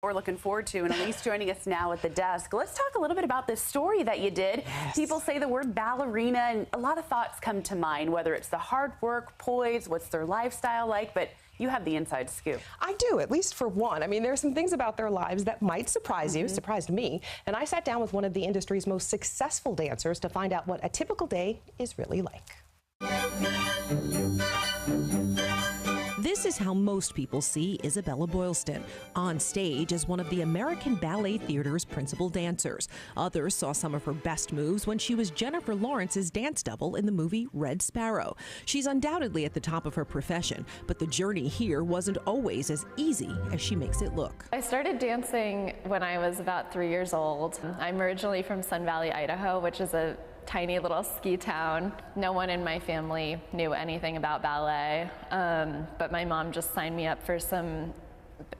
We're looking forward to, and Elise joining us now at the desk. Let's talk a little bit about this story that you did. Yes. People say the word ballerina, and a lot of thoughts come to mind, whether it's the hard work, poise, what's their lifestyle like, but you have the inside scoop. I do, at least for one. I mean, there's some things about their lives that might surprise you, surprised me, and I sat down with one of the industry's most successful dancers to find out what a typical day is really like. This is how most people see Isabella Boylston, on stage as one of the American Ballet Theater's principal dancers. Others saw some of her best moves when she was Jennifer Lawrence's dance double in the movie Red Sparrow. She's undoubtedly at the top of her profession, but the journey here wasn't always as easy as she makes it look. I started dancing when I was about 3 years old. I'm originally from Sun Valley, Idaho, which is a tiny little ski town. No one in my family knew anything about ballet, but my mom just signed me up for some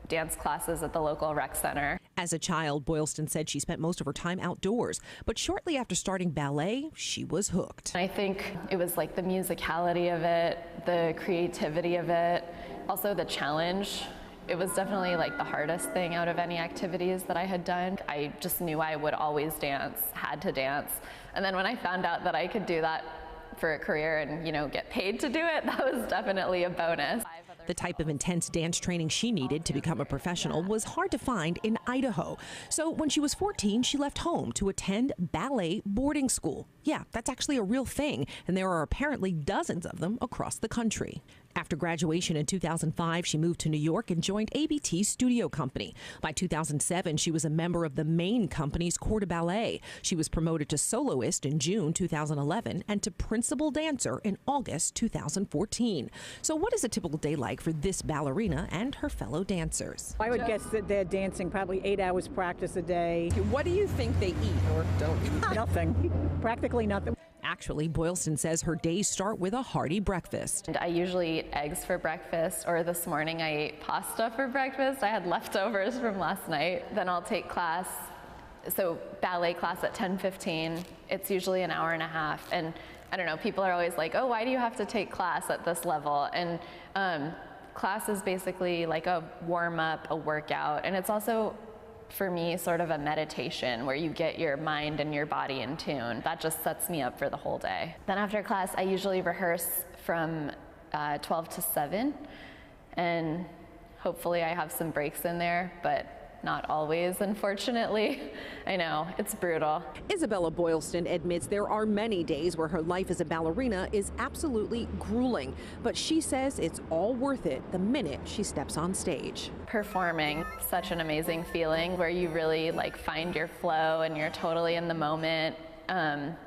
dance classes at the local rec center. As a child, Boylston said she spent most of her time outdoors, but shortly after starting ballet, she was hooked. I think it was like the musicality of it, the creativity of it, also the challenge. It was definitely like the hardest thing out of any activities that I had done. I just knew I would always dance, had to dance. And then when I found out that I could do that for a career and, you know, get paid to do it, that was definitely a bonus. The type of intense dance training she needed to become a professional was hard to find in Idaho. So when she was 14, she left home to attend ballet boarding school. Yeah, that's actually a real thing, and there are apparently dozens of them across the country. After graduation in 2005, she moved to New York and joined ABT's studio company. By 2007, she was a member of the main company's corps de ballet. She was promoted to soloist in June 2011 and to principal dancer in August 2014. So what is a typical day like for this ballerina and her fellow dancers? I would guess that they're dancing probably 8 hours practice a day. What do you think they eat or don't eat? Nothing. Practically nothing. Actually, Boylston says her days start with a hearty breakfast. I usually eat eggs for breakfast, or this morning I ate pasta for breakfast. I had leftovers from last night. Then I'll take class, so ballet class at 10:15. It's usually an hour and a half. And I don't know, people are always like, oh, why do you have to take class at this level? And class is basically like a warm-up, a workout, and it's also, for me, sort of a meditation where you get your mind and your body in tune. That just sets me up for the whole day. Then after class, I usually rehearse from 12 to 7, and hopefully I have some breaks in there, but not always, unfortunately. I know, it's brutal. Isabella Boylston admits there are many days where her life as a ballerina is absolutely grueling, but she says it's all worth it the minute she steps on stage. Performing, such an amazing feeling where you really like find your flow and you're totally in the moment.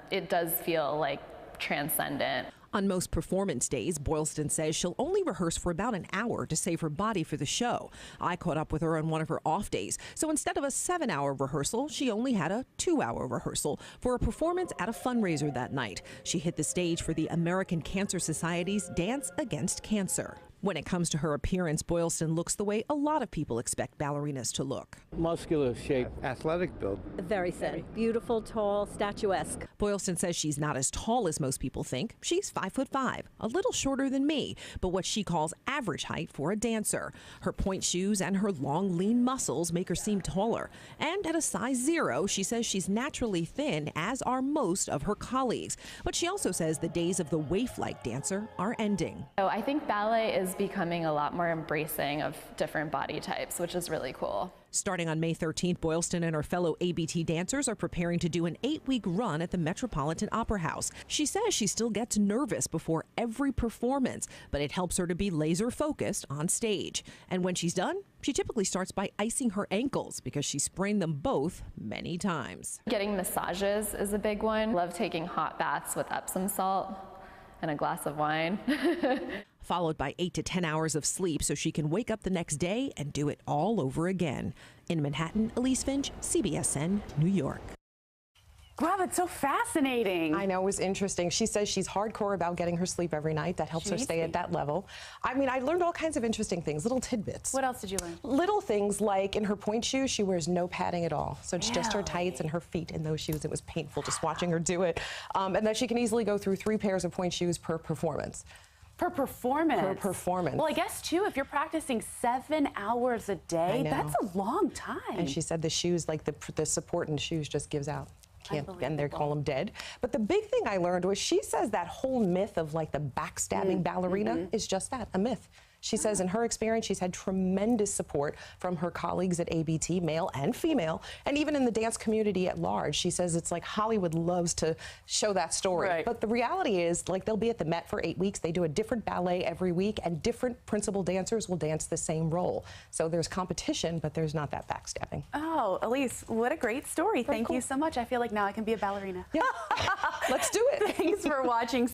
It does feel like transcendent. On most performance days, Boylston says she'll only rehearse for about an hour to save her body for the show. I caught up with her on one of her off days, so instead of a 7-hour rehearsal, she only had a 2-hour rehearsal for a performance at a fundraiser that night. She hit the stage for the American Cancer Society's Dance Against Cancer. When it comes to her appearance, Boylston looks the way a lot of people expect ballerinas to look. Muscular shape, athletic build. Very thin, beautiful, tall, statuesque. Boylston says she's not as tall as most people think. She's 5'5", a little shorter than me, but what she calls average height for a dancer. Her point shoes and her long, lean muscles make her seem taller. And at a size 0, she says she's naturally thin, as are most of her colleagues. But she also says the days of the waif-like dancer are ending. So I think ballet is becoming a lot more embracing of different body types, which is really cool. Starting on May 13th, Boylston and her fellow ABT dancers are preparing to do an 8-week run at the Metropolitan Opera House. She says she still gets nervous before every performance, but it helps her to be laser focused on stage. And when she's done, she typically starts by icing her ankles because she sprained them both many times. Getting massages is a big one. Love taking hot baths with Epsom salt and a glass of wine. Followed by 8 to 10 hours of sleep so she can wake up the next day and do it all over again. In Manhattan, Elise Finch, CBSN, New York. Wow, that's so fascinating. I know, it was interesting. She says she's hardcore about getting her sleep every night. That helps her stay at that level. I mean, I learned all kinds of interesting things, little tidbits. What else did you learn? Little things like in her point shoes, she wears no padding at all. So it's just her tights and her feet in those shoes. It was painful just watching her do it. And that she can easily go through 3 pairs of point shoes per performance. Per performance. Per performance. Well, I guess too, if you're practicing 7 hours a day, that's a long time. And she said the shoes, like the support in the shoes just gives out. And they call them dead. But the big thing I learned was she says that whole myth of like the backstabbing ballerina is just that, a myth. She says in her experience, she's had tremendous support from her colleagues at ABT, male and female, and even in the dance community at large. She says it's like Hollywood loves to show that story. Right. But the reality is, like, they'll be at the Met for 8 weeks. They do a different ballet every week, and different principal dancers will dance the same role. So there's competition, but there's not that backstabbing. Oh, Elise, what a great story. Thank cool. you so much. I feel like now I can be a ballerina. Yeah, let's do it. Thanks for watching.